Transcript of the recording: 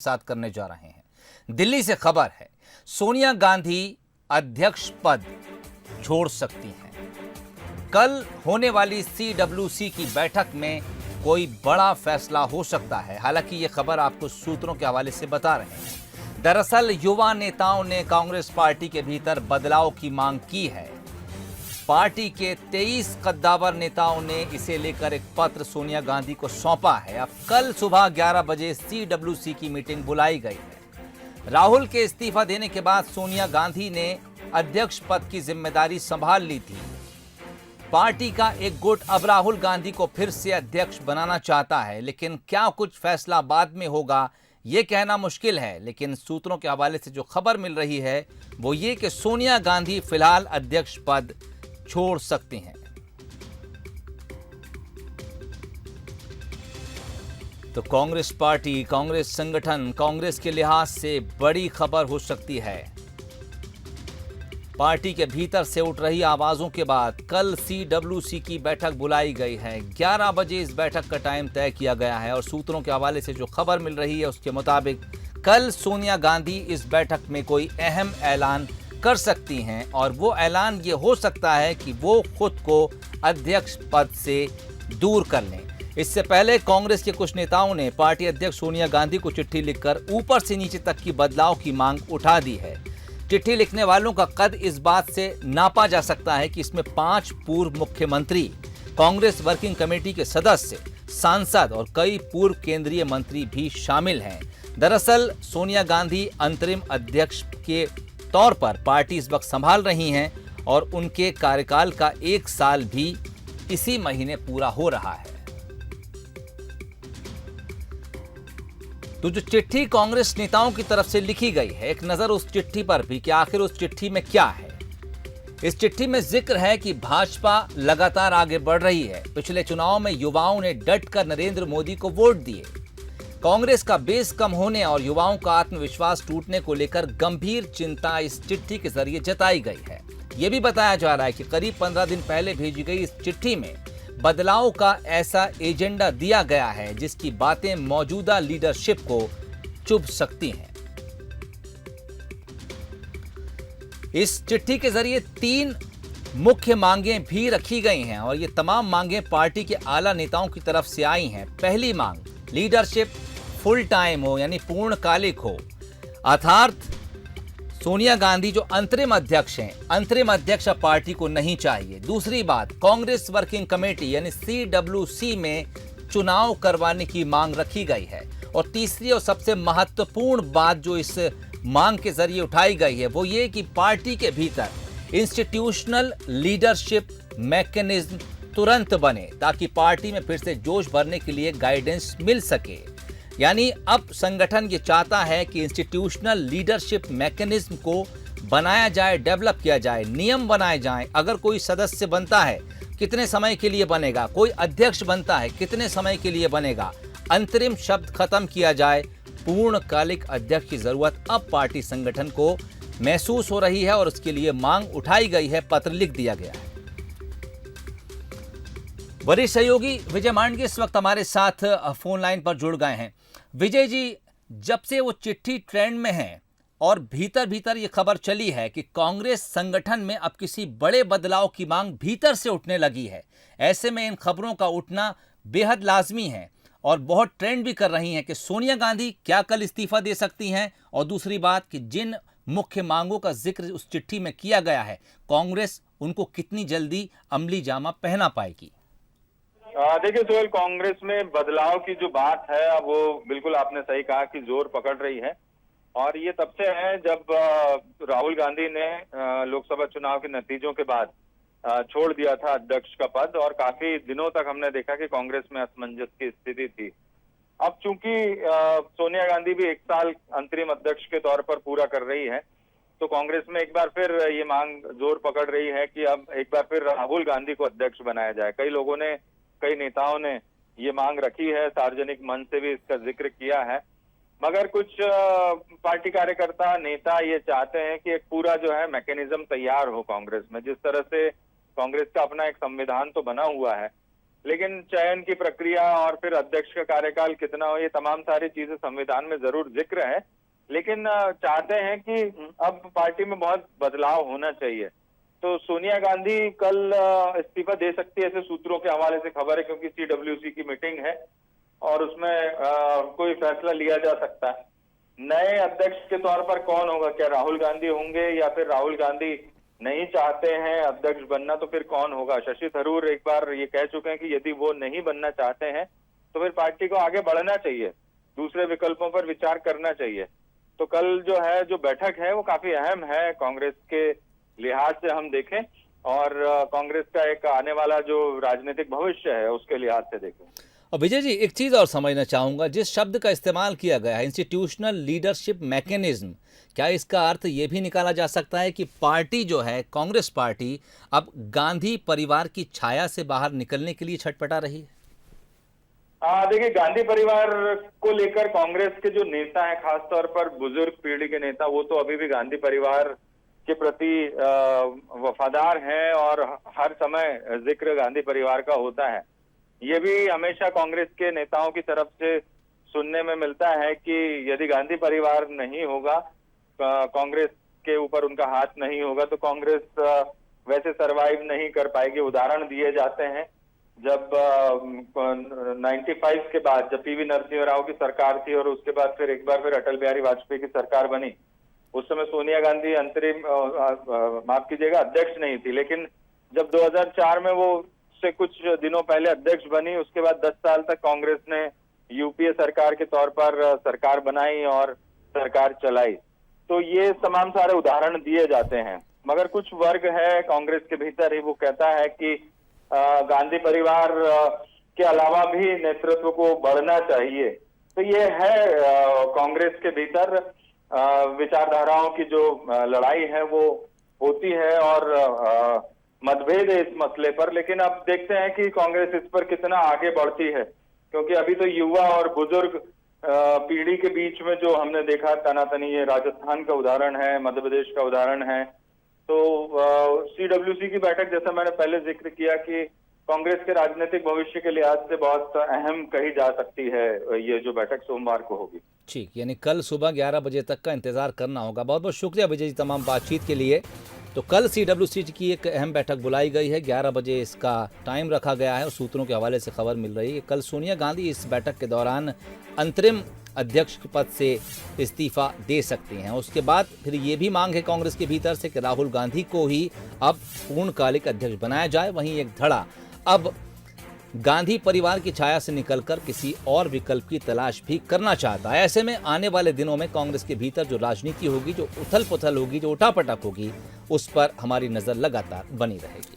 साथ करने जा रहे हैं। दिल्ली से खबर है, सोनिया गांधी अध्यक्ष पद छोड़ सकती हैं। कल होने वाली CWC की बैठक में कोई बड़ा फैसला हो सकता है। हालांकि ये खबर आपको सूत्रों के हवाले से बता रहे हैं। दरअसल युवा नेताओं ने कांग्रेस पार्टी के भीतर बदलाव की मांग की है। पार्टी के 23 कद्दावर नेताओं ने इसे लेकर एक पत्र सोनिया गांधी को सौंपा है। अब कल सुबह 11 बजे CWC की मीटिंग बुलाई गई है। राहुल के इस्तीफा देने के बाद सोनिया गांधी ने अध्यक्ष पद की जिम्मेदारी संभाल ली थी। पार्टी का एक गुट अब राहुल गांधी को फिर से अध्यक्ष बनाना चाहता है, लेकिन क्या कुछ फैसला बाद में होगा ये कहना मुश्किल है। लेकिन सूत्रों के हवाले से जो खबर मिल रही है वो ये कि सोनिया गांधी फिलहाल अध्यक्ष पद छोड़ सकती हैं। तो कांग्रेस पार्टी, कांग्रेस संगठन, कांग्रेस के लिहाज से बड़ी खबर हो सकती है। पार्टी के भीतर से उठ रही आवाजों के बाद कल CWC की बैठक बुलाई गई है। 11 बजे इस बैठक का टाइम तय किया गया है और सूत्रों के हवाले से जो खबर मिल रही है उसके मुताबिक कल सोनिया गांधी इस बैठक में कोई अहम ऐलान कर सकती हैं और वो ऐलान ये हो सकता है कि वो खुद को अध्यक्ष पद से दूर कर लें। इससे पहले कांग्रेस के कुछ नेताओं ने पार्टी अध्यक्ष सोनिया गांधी को चिट्ठी लिखकर ऊपर से नीचे तक की बदलाव की मांग उठा दी है। चिट्ठी लिखने वालों का कद इस बात से नापा जा सकता है कि इसमें 5 पूर्व मुख्यमंत्री, कांग्रेस वर्किंग कमेटी के सदस्य, सांसद और कई पूर्व केंद्रीय मंत्री भी शामिल हैं। दरअसल सोनिया गांधी अंतरिम अध्यक्ष के तौर पर पार्टी इस वक्त संभाल रही हैं और उनके कार्यकाल का 1 साल भी इसी महीने पूरा हो रहा है। तो जो चिट्ठी कांग्रेस नेताओं की तरफ से लिखी गई है, एक नजर उस चिट्ठी पर भी कि आखिर उस चिट्ठी में क्या है। इस चिट्ठी में जिक्र है कि भाजपा लगातार आगे बढ़ रही है। पिछले चुनाव में युवाओं ने डटकर नरेंद्र मोदी को वोट दिए। कांग्रेस का बेस कम होने और युवाओं का आत्मविश्वास टूटने को लेकर गंभीर चिंता इस चिट्ठी के जरिए जताई गई है। यह भी बताया जा रहा है कि करीब 15 दिन पहले भेजी गई इस चिट्ठी में बदलाव का ऐसा एजेंडा दिया गया है जिसकी बातें मौजूदा लीडरशिप को चुभ सकती हैं। इस चिट्ठी के जरिए 3 मुख्य मांगें भी रखी गई हैं और ये तमाम मांगें पार्टी के आला नेताओं की तरफ से आई हैं। पहली मांग, लीडरशिप फुल टाइम हो यानी पूर्णकालिक हो, अर्थात सोनिया गांधी जो अंतरिम अध्यक्ष हैं, अंतरिम अध्यक्ष अब पार्टी को नहीं चाहिए। दूसरी बात, कांग्रेस वर्किंग कमेटी यानी CWC में चुनाव करवाने की मांग रखी गई है। और तीसरी और सबसे महत्वपूर्ण बात जो इस मांग के जरिए उठाई गई है वो ये कि पार्टी के भीतर इंस्टीट्यूशनल लीडरशिप मैकेनिज्म तुरंत बने ताकि पार्टी में फिर से जोश भरने के लिए गाइडेंस मिल सके। यानी अब संगठन ये चाहता है कि इंस्टीट्यूशनल लीडरशिप मैकेनिज्म को बनाया जाए, डेवलप किया जाए, नियम बनाए जाएं। अगर कोई सदस्य बनता है कितने समय के लिए बनेगा, कोई अध्यक्ष बनता है कितने समय के लिए बनेगा, अंतरिम शब्द खत्म किया जाए। पूर्णकालिक अध्यक्ष की जरूरत अब पार्टी संगठन को महसूस हो रही है और उसके लिए मांग उठाई गई है, पत्र लिख दिया गया है। वरिष्ठ सहयोगी विजय मांडगे इस वक्त हमारे साथ फोन लाइन पर जुड़ गए हैं। विजय जी, जब से वो चिट्ठी ट्रेंड में है और भीतर भीतर ये खबर चली है कि कांग्रेस संगठन में अब किसी बड़े बदलाव की मांग भीतर से उठने लगी है, ऐसे में इन खबरों का उठना बेहद लाजमी है और बहुत ट्रेंड भी कर रही हैं कि सोनिया गांधी क्या कल इस्तीफा दे सकती हैं। और दूसरी बात कि जिन मुख्य मांगों का जिक्र उस चिट्ठी में किया गया है, कांग्रेस उनको कितनी जल्दी अमली जामा पहना पाएगी। देखिए सोहेल, कांग्रेस में बदलाव की जो बात है अब वो बिल्कुल आपने सही कहा कि जोर पकड़ रही है। और ये तब से है जब राहुल गांधी ने लोकसभा चुनाव के नतीजों के बाद छोड़ दिया था अध्यक्ष का पद और काफी दिनों तक हमने देखा कि कांग्रेस में असमंजस की स्थिति थी। अब चूंकि सोनिया गांधी भी 1 साल अंतरिम अध्यक्ष के तौर पर पूरा कर रही है तो कांग्रेस में एक बार फिर ये मांग जोर पकड़ रही है कि अब एक बार फिर राहुल गांधी को अध्यक्ष बनाया जाए। कई लोगों ने, कई नेताओं ने ये मांग रखी है, सार्वजनिक मंच से भी इसका जिक्र किया है। मगर कुछ पार्टी कार्यकर्ता, नेता ये चाहते हैं कि एक पूरा जो है मैकेनिज्म तैयार हो कांग्रेस में। जिस तरह से कांग्रेस का अपना एक संविधान तो बना हुआ है लेकिन चयन की प्रक्रिया और फिर अध्यक्ष का कार्यकाल कितना हो, ये तमाम सारी चीजें संविधान में जरूर जिक्र है। लेकिन चाहते हैं कि अब पार्टी में बहुत बदलाव होना चाहिए। तो सोनिया गांधी कल इस्तीफा दे सकती है, ऐसे सूत्रों के हवाले से खबर है, क्योंकि सीडब्ल्यूसी की मीटिंग है और उसमें कोई फैसला लिया जा सकता है। नए अध्यक्ष के तौर पर कौन होगा? क्या राहुल गांधी होंगे, या फिर राहुल गांधी नहीं चाहते हैं अध्यक्ष बनना तो फिर कौन होगा? शशि थरूर एक बार ये कह चुके हैं कि यदि वो नहीं बनना चाहते हैं तो फिर पार्टी को आगे बढ़ना चाहिए, दूसरे विकल्पों पर विचार करना चाहिए। तो कल जो है, जो बैठक है, वो काफी अहम है कांग्रेस के लिहाज से हम देखें, और कांग्रेस का एक आने वाला जो राजनीतिक भविष्य है उसके लिहाज से देखें। और विजय जी, एक चीज और समझना चाहूंगा, जिस शब्द का इस्तेमाल किया गया है इंस्टीट्यूशनल लीडरशिप मैकेनिज्म, क्या इसका अर्थ ये भी निकाला जा सकता है कि पार्टी जो है, कांग्रेस पार्टी, अब गांधी परिवार की छाया से बाहर निकलने के लिए छटपटा रही है? देखिए, गांधी परिवार को लेकर कांग्रेस के जो नेता हैं, खासतौर पर बुजुर्ग पीढ़ी के नेता, वो तो अभी भी गांधी परिवार के प्रति वफादार हैं और हर समय जिक्र गांधी परिवार का होता है। ये भी हमेशा कांग्रेस के नेताओं की तरफ से सुनने में मिलता है कि यदि गांधी परिवार नहीं होगा, कांग्रेस के ऊपर उनका हाथ नहीं होगा, तो कांग्रेस वैसे सरवाइव नहीं कर पाएगी। उदाहरण दिए जाते हैं, जब 95 के बाद, जब पीवी नरसिंह राव की सरकार थी और उसके बाद फिर एक बार फिर अटल बिहारी वाजपेयी की सरकार बनी, उस समय सोनिया गांधी अंतरिम माफ कीजिएगा अध्यक्ष नहीं थी, लेकिन जब 2004 में वो से कुछ दिनों पहले अध्यक्ष बनी, उसके बाद 10 साल तक कांग्रेस ने यूपीए सरकार के तौर पर सरकार बनाई और सरकार चलाई। तो ये तमाम सारे उदाहरण दिए जाते हैं, मगर कुछ वर्ग है कांग्रेस के भीतर ही, वो कहता है कि गांधी परिवार के अलावा भी नेतृत्व को बढ़ना चाहिए। तो ये है कांग्रेस के भीतर विचारधाराओं की जो लड़ाई है वो होती है, और मतभेद है इस मसले पर। लेकिन अब देखते हैं कि कांग्रेस इस पर कितना आगे बढ़ती है, क्योंकि अभी तो युवा और बुजुर्ग पीढ़ी के बीच में जो हमने देखा तनातनी, ये राजस्थान का उदाहरण है, मध्य प्रदेश का उदाहरण है। तो सीडब्ल्यूसी की बैठक, जैसा मैंने पहले जिक्र किया, कि कांग्रेस के राजनीतिक भविष्य के लिहाज से बहुत अहम कही जा सकती है ये जो बैठक सोमवार को होगी। ठीक, यानी कल सुबह 11 बजे तक का इंतजार करना होगा। बहुत बहुत शुक्रिया विजय जी तमाम बातचीत के लिए। तो कल सीडब्ल्यूसी की एक अहम बैठक बुलाई गई है, 11 बजे इसका टाइम रखा गया है, और सूत्रों के हवाले से खबर मिल रही है कि कल सोनिया गांधी इस बैठक के दौरान अंतरिम अध्यक्ष के पद से इस्तीफा दे सकती हैं। उसके बाद फिर ये भी मांग है कांग्रेस के भीतर से कि राहुल गांधी को ही अब पूर्णकालिक अध्यक्ष बनाया जाए। वहीं एक धड़ा अब गांधी परिवार की छाया से निकलकर किसी और विकल्प की तलाश भी करना चाहता है। ऐसे में आने वाले दिनों में कांग्रेस के भीतर जो राजनीति होगी, जो उथल पुथल होगी, जो उठापटक होगी, उस पर हमारी नजर लगातार बनी रहेगी।